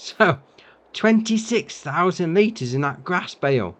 So 26,000 litres in that grass bale.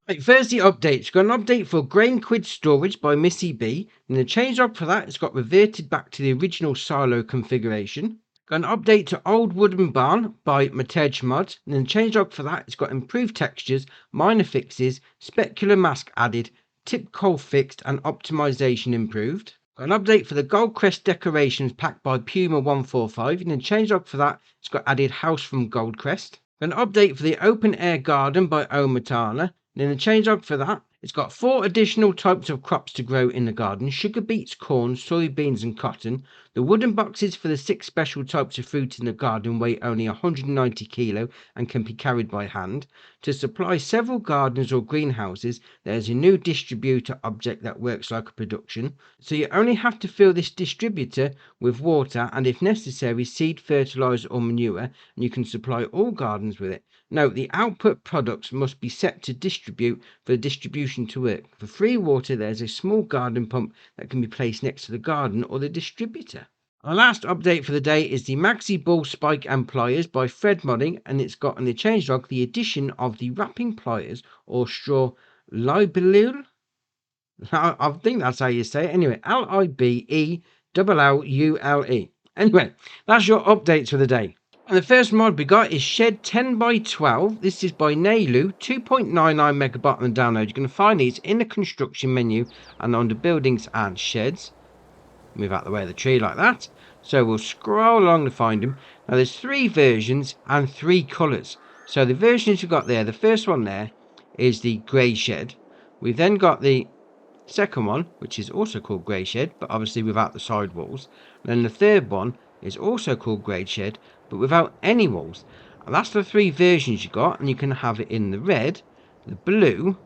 Right, first the updates. Got an update for grain quid storage by Missy B. And the changelog for that, it's got reverted back to the original silo configuration. Got an update to Old Wooden Barn by Matej Mod. And then the changelog for that, it's got improved textures, minor fixes, specular mask added, tip coal fixed, and optimization improved. Got an update for the Gold Crest decorations packed by Puma 145. And then changelog for that, it's got added house from Gold Crest. Got an update for the open air garden by Omatana. And in the changelog for that, it's got 4 additional types of crops to grow in the garden: sugar beets, corn, soybeans and cotton. The wooden boxes for the 6 special types of fruit in the garden weigh only 190 kilo and can be carried by hand. To supply several gardens or greenhouses, there is a new distributor object that works like a production. So you only have to fill this distributor with water and, if necessary, seed, fertilizer or manure, and you can supply all gardens with it. Note, the output products must be set to distribute for the distribution to work. For free water, there's a small garden pump that can be placed next to the garden or the distributor. Our last update for the day is the Maxi Ball Spike and Pliers by Fred Modding, and it's got in the changelog the addition of the wrapping pliers or straw libellule. I think that's how you say it. Anyway, Libelulle. Anyway, that's your updates for the day. And the first mod we got is Shed 10 by 12. This is by Nailu, 2.99 megabyte on the download. You're going to find these in the construction menu and under buildings and sheds. Move out the way of the tree like that. So we'll scroll along to find them. Now there's 3 versions and 3 colours. So the versions you've got there, the first one there is the grey shed. We've then got the second one, which is also called grey shed, but obviously without the side walls. And then the third one is also called grey shed, but without any walls. And that's the 3 versions you got, and you can have it in the red, the blue,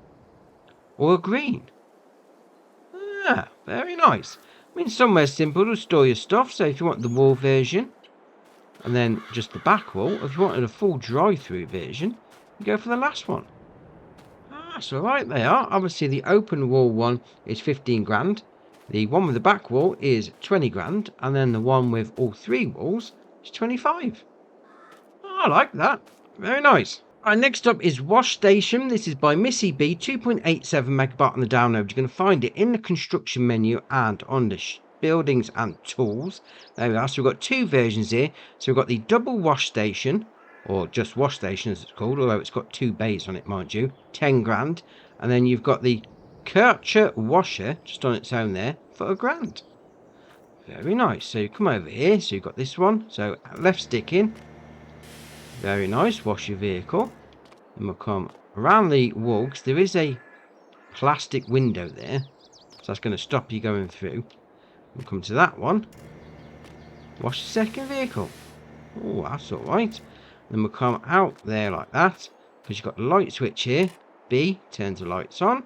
or green. Ah, very nice. I mean, somewhere simple to store your stuff. So if you want the wall version, and then just the back wall, if you wanted a full drive-through version, you go for the last one. That's alright, they are. Obviously, the open wall one is 15 grand. The one with the back wall is 20 grand. And then the one with all 3 walls is 25. Oh, I like that. Very nice. Alright, next up is Wash Station. This is by Missy B, 2.87 megabyte on the download. You're going to find it in the construction menu and on the buildings and tools. There we are. So we've got 2 versions here. So we've got the double wash station, or just wash station as it's called, although it's got 2 bays on it, mind you, 10 grand. And then you've got the Kircher washer just on its own there for £1,000. Very nice. So you come over here, so you've got this one, so left stick in, very nice, wash your vehicle. And we'll come around the wall, because there is a plastic window there, so that's going to stop you going through. We'll come to that one, wash the second vehicle. Oh, that's alright. Then we'll come out there like that, because you've got the light switch here. B turns the lights on.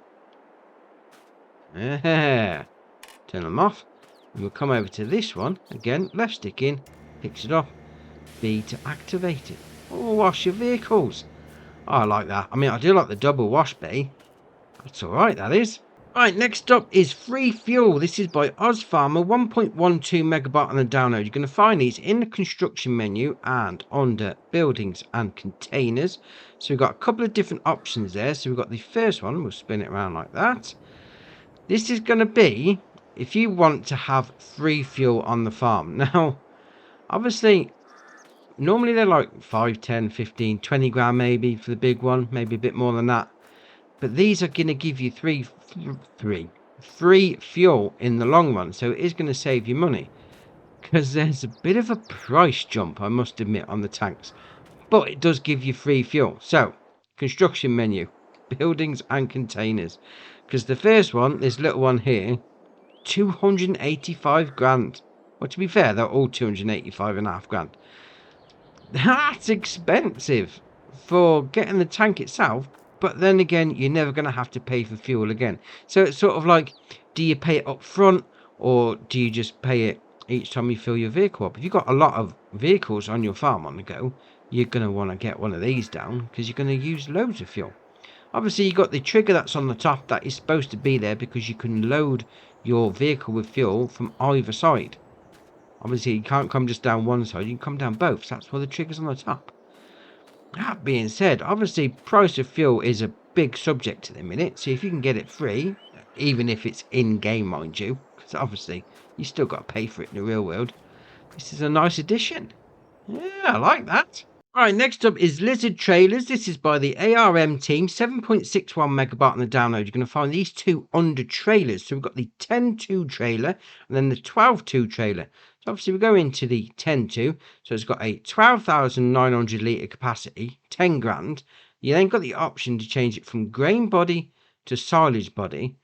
Turn them off. And we'll come over to this one, again, left stick in, picks it up. B to activate it. Oh, wash your vehicles. Oh, I like that. I mean, I do like the double wash bay. That's alright, that is. Right, next up is Free Fuel. This is by Ozfarmer, 1.12 megabyte on the download. You're going to find these in the construction menu and under buildings and containers. So we've got a couple of different options there. So we've got the first one. We'll spin it around like that. This is going to be if you want to have free fuel on the farm. Now, obviously, normally they're like 5, 10, 15, 20 grand maybe for the big one. Maybe a bit more than that. But these are going to give you free fuel in the long run. So it is going to save you money. Because there's a bit of a price jump, I must admit, on the tanks. But it does give you free fuel. So, construction menu, buildings and containers. Because the first one, this little one here, 285 grand. Well, to be fair, they're all 285.5 grand. That's expensive for getting the tank itself. But then again, you're never going to have to pay for fuel again. So it's sort of like, do you pay it up front, or do you just pay it each time you fill your vehicle up? If you've got a lot of vehicles on your farm on the go, you're going to want to get one of these down, because you're going to use loads of fuel. Obviously, you got the trigger that's on the top that is supposed to be there because you can load your vehicle with fuel from either side. Obviously, you can't come just down one side, you can come down both. So that's why the trigger's on the top. That being said, obviously, price of fuel is a big subject at the minute. So if you can get it free, even if it's in-game, mind you, because obviously you still got to pay for it in the real world, this is a nice addition. Yeah, I like that. All right, next up is Lizard Trailers. This is by the ARM team, 7.61 megabyte on the download. You're going to find these two under trailers. So we've got the 10.2 trailer and then the 12.2 trailer. So obviously we go into the 10.2. So it's got a 12,900 litre capacity, 10 grand. You then got the option to change it from grain body to silage body.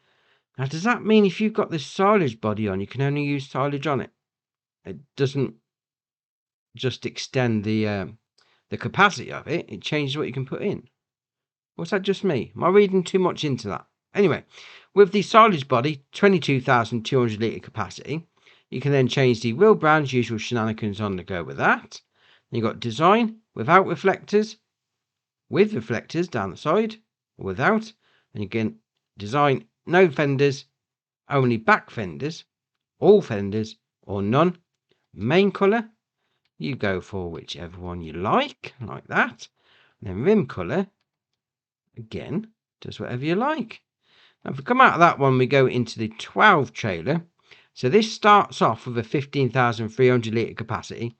Now, does that mean if you've got the silage body on, you can only use silage on it? It doesn't just extend the capacity of it, it changes what you can put in. Was that just me? Am I reading too much into that? Anyway, with the silage body, 22,200 litre capacity, you can then change the wheel brand's usual shenanigans on the go with that. Then you've got design without reflectors, with reflectors down the side, or without. And you can design no fenders, only back fenders, all fenders, or none. Main colour, you go for whichever one you like that. And then rim colour, again, just whatever you like. Now, if we come out of that one, we go into the 12 trailer. So this starts off with a 15,300 litre capacity,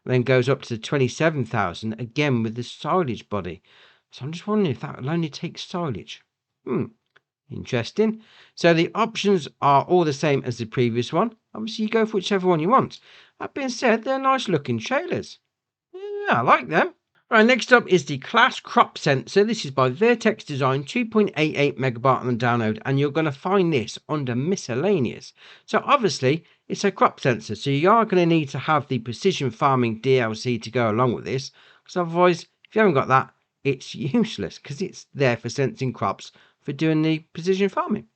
and then goes up to the 27,000, again with the silage body. So I'm just wondering if that will only take silage. Interesting. So the options are all the same as the previous one. Obviously, you go for whichever one you want. That being said, they're nice looking trailers. Yeah, I like them. Right, next up is the Class Crop Sensor. This is by Vertex Design, 2.88 megabyte on the download, and you're going to find this under miscellaneous. So obviously, it's a crop sensor, so you are going to need to have the precision farming DLC to go along with this, because otherwise, if you haven't got that, it's useless, because it's there for sensing crops for doing the precision farming.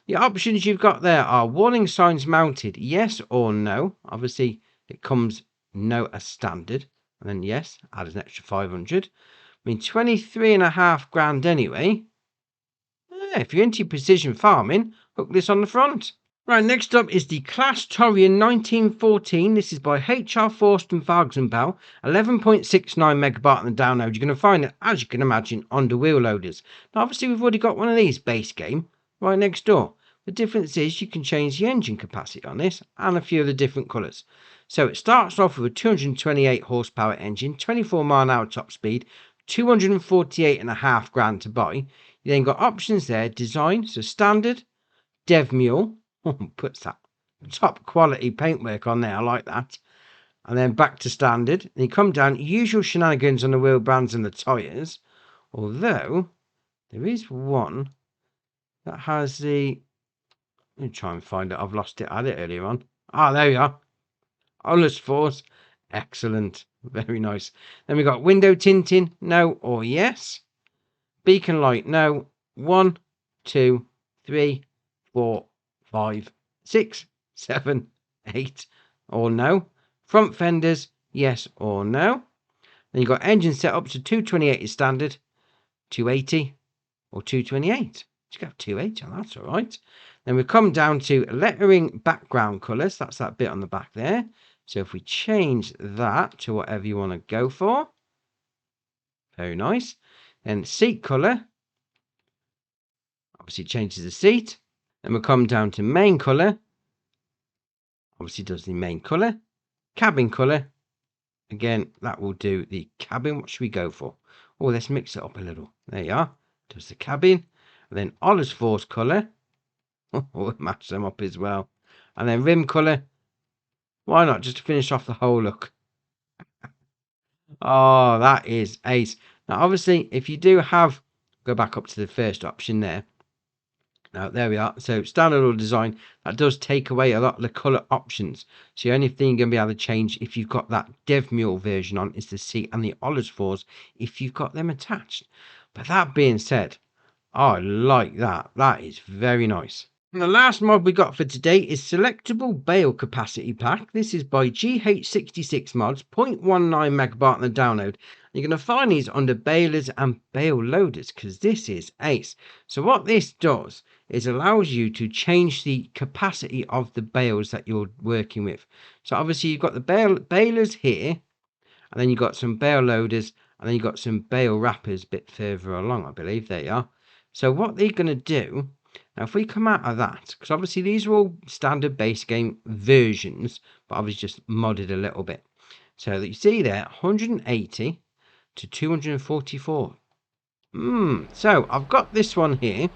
The options you've got there are warning signs mounted, yes or no. Obviously, it comes no as standard. And then yes, add an extra 500. I mean, 23.5 grand anyway. Yeah, if you're into precision farming, hook this on the front. Right, next up is the Class Torian 1914. This is by HR Forst and Bell. 11.69 megabyte on the download. You're going to find it, as you can imagine, under wheel loaders. Now, obviously, we've already got one of these base game right next door. The difference is you can change the engine capacity on this and a few of the different colours. So it starts off with a 228 horsepower engine, 24 mile an hour top speed, 248.5 grand to buy. You then got options there, design, so standard, dev mule, puts that top quality paintwork on there, I like that. And then back to standard, and you come down, usual shenanigans on the wheel bands and the tyres, although there is one that has the, let me try and find it, I've lost it, I had it earlier on. Ah, there we are. Olus Force, excellent, very nice. Then we got window tinting, no or yes. Beacon light, no. 1, 2, 3, 4, 5, 6, 7, 8, or no. Front fenders, yes or no. Then you've got engine set up to 228 is standard, 280 or 228. You have 280, that's all right. Then we come down to lettering background colours. That's that bit on the back there. So if we change that to whatever you want to go for, very nice. Then seat colour, obviously changes the seat. Then we'll come down to main colour, obviously does the main colour. Cabin colour, again, that will do the cabin. What should we go for? Oh, let's mix it up a little. There you are, does the cabin. And then Olus Force colour, we'll match them up as well. And then rim colour, why not, just to finish off the whole look. Oh, that is ace. Now, obviously, if you do have, go back up to the first option there. Now, there we are. So, standard or design, that does take away a lot of the colour options. So, the only thing you're going to be able to change if you've got that Dev Mule version on is the seat and the Olus Force if you've got them attached. But that being said, I like that. That is very nice. And the last mod we got for today is Selectable Bale Capacity Pack. This is by GH66 Mods, 0.19 megabyte on the download. You're going to find these under balers and bale loaders because this is ace. So what this does is allows you to change the capacity of the bales that you're working with. So obviously you've got the balers here, and then you've got some bale loaders, and then you've got some bale wrappers a bit further along, I believe. There you are. So what they're going to do, now if we come out of that, because obviously these are all standard base game versions, but obviously just modded a little bit. So that you see there, 180 to 244. So I've got this one here.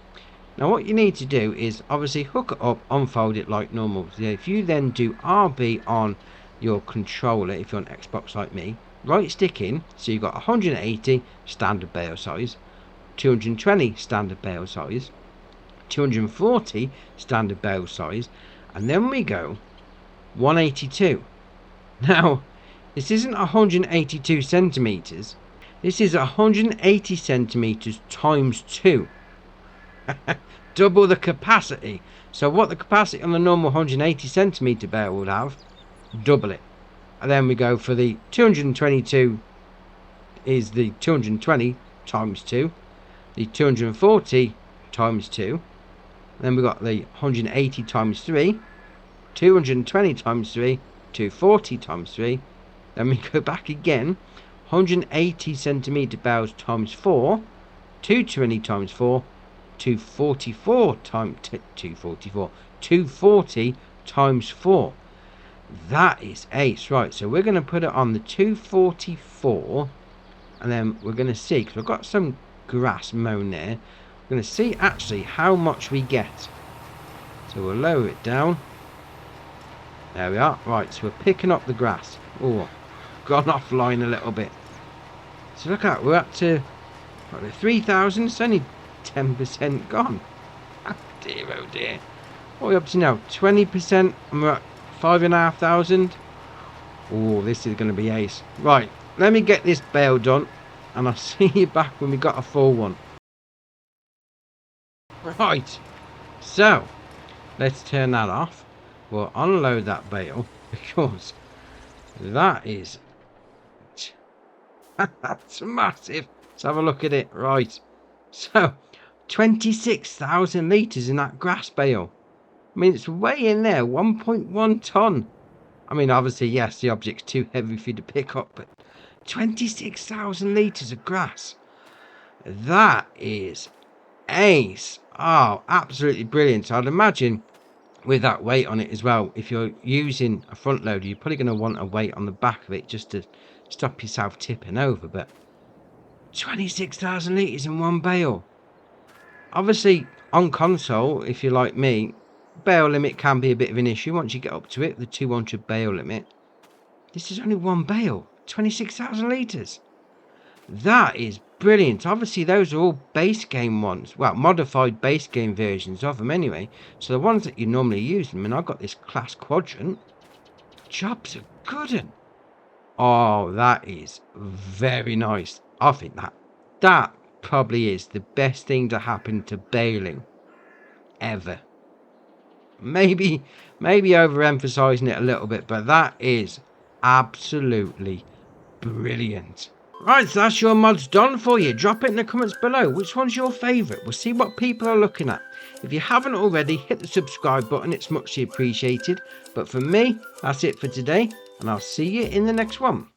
Now what you need to do is obviously hook it up, unfold it like normal. So if you then do RB on your controller, if you're on Xbox like me, right stick in, so you've got 180 standard bale size, 220 standard bale size, 240 standard bale size, and then we go 182. Now this isn't 182 centimeters, this is 180 centimeters times 2. Double the capacity. So what the capacity on the normal 180 centimeter bale would have, double it. And then we go for the 222 is the 220 times 2, the 240 times 2, then we got the 180 times 3, 220 times 3, 240 times 3, then we go back again, 180 centimeter bales times 4, 220 times 4, 244 times 244, 240 times 4. That is ace. Right, so we're going to put it on the 244, and then we're going to see, because we've got some grass mown there, we're going to see actually how much we get. So we'll lower it down. There we are. Right, so we're picking up the grass. Oh, gone offline a little bit. So look at, we're up to 3,000. It's only 10% gone. Oh dear, oh dear. What are we up to now? 20%, and we're at 5,500. Oh, this is going to be ace. Right, let me get this bale done, and I'll see you back when we got a full one. Right, so let's turn that off. We'll unload that bale because that is that's massive. Let's have a look at it. Right, so 26,000 litres in that grass bale. I mean, it's way in there, 1.1 ton. I mean, obviously, yes, the object's too heavy for you to pick up, but 26,000 litres of grass. That is ace. Oh, absolutely brilliant. I'd imagine with that weight on it as well, if you're using a front loader, you're probably going to want a weight on the back of it just to stop yourself tipping over. But 26,000 litres in one bale. Obviously, on console, if you're like me, bale limit can be a bit of an issue once you get up to it, the 200 bale limit. This is only one bale, 26,000 litres. That is brilliant. Obviously, those are all base game ones. Well, modified base game versions of them anyway. So the ones that you normally use, I mean, I've got this class quadrant. Jobs are good 'un. Oh, that is very nice. I think that probably is the best thing to happen to baling ever. Maybe overemphasizing it a little bit, but that is absolutely brilliant. Right, so that's your mods done for you. Drop it in the comments below. Which one's your favourite? We'll see what people are looking at. If you haven't already, hit the subscribe button. It's muchly appreciated. But for me, that's it for today, and I'll see you in the next one.